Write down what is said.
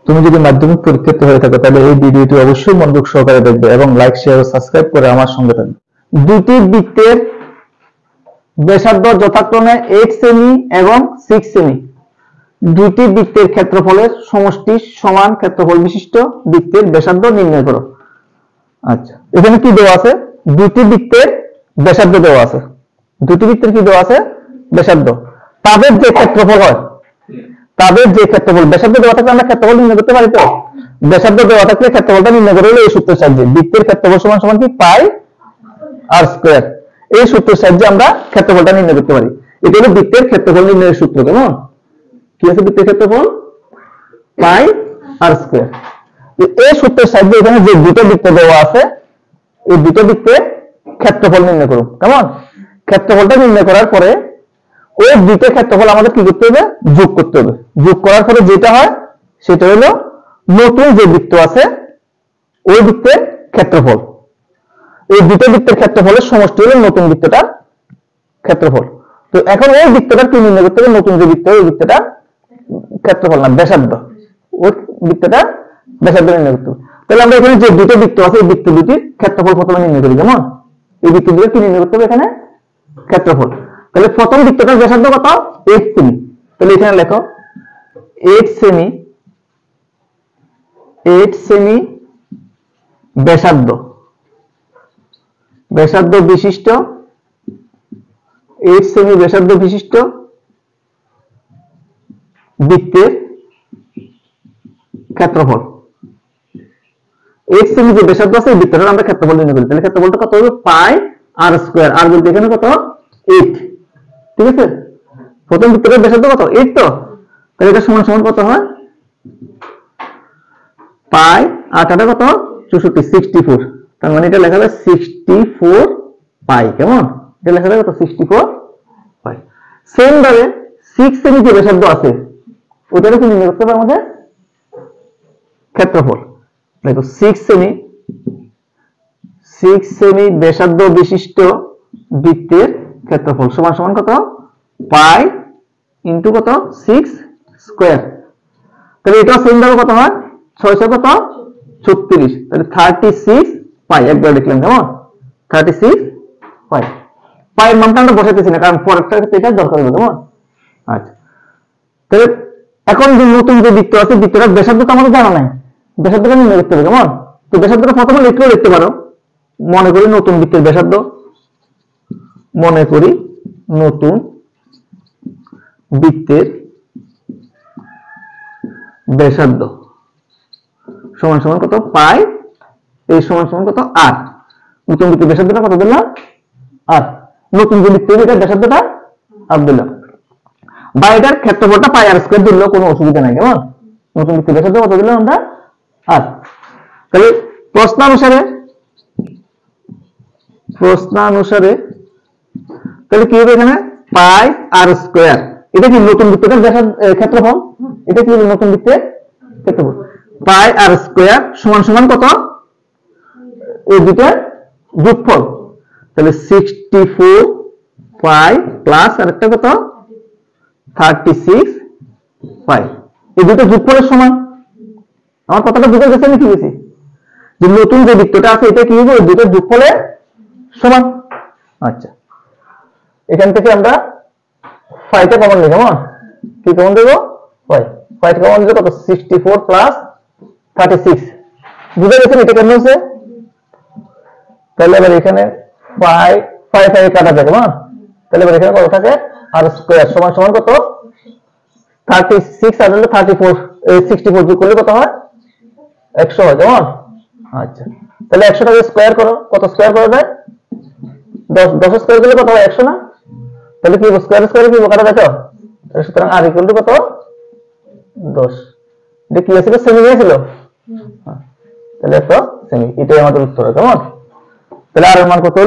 তুমি যদি মাধ্যমিক পরীক্ষার্থী হয়ে থাকো তাহলে এই ভিডিওটি অবশ্যই মনোযোগ সহকারে দেখবে এবং লাইক শেয়ার ও সাবস্ক্রাইব করে আমার সঙ্গে থাকবে। দুটি বৃত্তের ব্যাসার্ধ যথাক্রমে 8 সেমি এবং 6 সেমি। দুটি বৃত্তের ক্ষেত্রফলের সমষ্টি সমান ক্ষেত্রফল বিশিষ্ট বৃত্তের ব্যাসার্ধ নির্ণয় করো। আচ্ছা, এখানে কি দেওয়া আছে? দুটি বৃত্তের ব্যাসার্ধ দেওয়া আছে। দুটি বৃত্তের কি দেওয়া আছে? ব্যাসার্ধ। তাদের যে ক্ষেত্রফল হয়, তাদের যে ক্ষেত্রফল, ব্যাসার্ধ দেওয়া থাকলে আমরা ক্ষেত্রফল নির্ণয় করতে পারি তো। ব্যাসার্ধ দেওয়া থাকলে ক্ষেত্রফলটা নির্ণয় করে হলো এই সূত্রের সাহায্যে, বৃত্তের ক্ষেত্রফল সমান সমান কি পাই আর স্কয়ার। এই সূত্রের সাহায্যে আমরা ক্ষেত্রফলটা নির্ণয় করতে পারি। এটা হলো বৃত্তের ক্ষেত্রফল নির্ণয়ের সূত্র। কেমন? কি আছে বৃত্তের ক্ষেত্রফল? পাই আর স্কয়ার। এই সূত্রের সাহায্যে এখানে যে দুটো বৃত্ত দেওয়া আছে এই দুটো বৃত্তের ক্ষেত্রফল নির্ণয় করো। কেমন? ক্ষেত্রফলটা নির্ণয় করার পরে ওই দুটো ক্ষেত্রফল আমাদের কি করতে হবে? যোগ করতে হবে। যোগ করার পরে যেটা হয় সেটা হলো নতুন যে বৃত্ত আছে ওই বৃত্তের ক্ষেত্রফল। এই দুটো বৃত্তের ক্ষেত্রফলের সমষ্টি হলো নতুন বৃত্তটার ক্ষেত্রফল। তো এখন ওই বৃত্তটা কি নির্ণয় করতে হবে? নতুন যে বৃত্ত ওই বৃত্তটা ক্ষেত্রফল না ব্যাসার্ধ, ওই বৃত্তটা ব্যাসার্ধ নির্ণয় করতে হবে। তাহলে আমরা এখানে যে দুটো বৃত্ত আছে এই বৃত্ত দুটির ক্ষেত্রফল প্রথমে নির্ণয় করি। কেমন? এই বৃত্ত দুটো কি নির্ণয় করতে হবে? এখানে ক্ষেত্রফল। তাহলে প্রথম বৃত্তটার ব্যাসার্ধ কত? 8 সেমি। তাহলে এখানে লেখো 8 সেমি, 8 সেমি ব্যাসার্ধ, ব্যাসার্ধ বিশিষ্ট 8 সেমি ব্যাসার্ধ বিশিষ্ট বৃত্তের ক্ষেত্রফল। 8 সেমি যে ব্যাসার্ধ আছে এই বৃত্তটার আমরা ক্ষেত্রফল নির্ণয় করি। তাহলে ক্ষেত্রফলটা কত হবে? পাই আর স্কয়ার। আর বলতে এখানে কত? 8। ঠিক আছে? প্রথম বৃত্তটার ব্যাসার্ধ কত? 8 তো। তাহলে এটা সমান সমান কত হয়? পাই আর এটা কত? 64, 64। তার মানে এটা লেখা হবে 64 পাই। কেমন? এটা লেখা হবে কত? 64 পাই। সেম ভাবে 6 সেমি যে ব্যাসার্ধ আছে ওটারও কি নির্ণয় করতে হবে আমাদের? ক্ষেত্রফল। দেখো 6 সেমি, 6 সেমি ব্যাসার্ধ বিশিষ্ট বৃত্তের ক্ষেত্রফল সমান সমান কত? পাই ইনটু কত? 6 স্কয়ার। তাহলে এটা সেম ভাবে কত হয়? 6 কত? 36। তাহলে 36 পাই। একবার লিখলাম। কেমন? 36 পাই। পাইয়ের মানটা আমরা বসাতেছি না কারণ পরেরটার ক্ষেত্রে এটা দরকার হবে। কেমন? আচ্ছা, তাহলে এখন যে নতুন যে বৃত্ত আছে বৃত্তটার ব্যাসার্ধ তো আমাদের জানা নাই, ব্যাসার্ধটা নির্ণয় করতে হবে। কেমন? তো ব্যাসার্ধটা প্রথমে লিখলেও লিখতে পারো। মনে করি নতুন বৃত্তের ব্যাসার্ধ, মনে করি নতুন বৃত্তের ব্যাসার্ধ সমান সমান কত? পাই। এই সমান সমান কত? 8। নতুন বৃত্তের ব্যাসার্ধটা কত দিলাম? 8। নতুন যে বৃত্ত এটার ব্যাসার্ধটা 8 দিলাম। বা এটার ক্ষেত্রফলটা পাই আর স্কয়ার দিলেও কোনো অসুবিধা নাই। কেমন? নতুন বৃত্তের ব্যাসার্ধ কত দিলাম আমরা? 8। তাহলে প্রশ্নানুসারে তাহলে কি হবে এখানে? পাই আর স্কয়ার। এটা কি নতুন বৃত্তের ক্ষেত্রফল? এটা কি নতুন বৃত্তের ক্ষেত্রফল? পাই আর স্কয়ার সমান সমান কত? এই দুটোর যোগফল। তাহলে 64 পাই প্লাস আরেকটা কত? 36 পাই। এই দুটো যোগফলের সমান। আমার কথাটা বুঝে গেছে? আমি কি বলছি যে নতুন যে বৃত্তটা আছে এটা কি হবে? এই দুটোর যোগফলের সমান। আচ্ছা, এখান থেকে আমরা পাইটা কমন নিই। কেমন? কি কমন দেব? পাইটা কমন দিলে কত? 64 প্লাস 36। বুঝে গেছেন এটা কেন হচ্ছে? তাহলে এবার এখানে পাই কাটা যায়। কেমন? তাহলে এবার এখানে কত থাকে? আর স্কয়ার সমান সমান কত? 36 আর হলো 34। এই 64 যোগ করলে কত হয়? 100 হয়। কেমন? আচ্ছা, তাহলে 100টাকে স্কয়ার করো। কত স্কয়ার করা যায়? 10। 10 স্কয়ার করলে কত হয়? 100 না? তাহলে কি স্কয়ার স্কয়ারে কি কাটা যায়? তাহলে সুতরাং আর ইকুয়াল টু কত? 10। এটা কি ছিল? সেমি ছিল। তাহলে এত সেমি। এটাই আমাদের উত্তর। কেমন? তাহলে আর এর মান কত?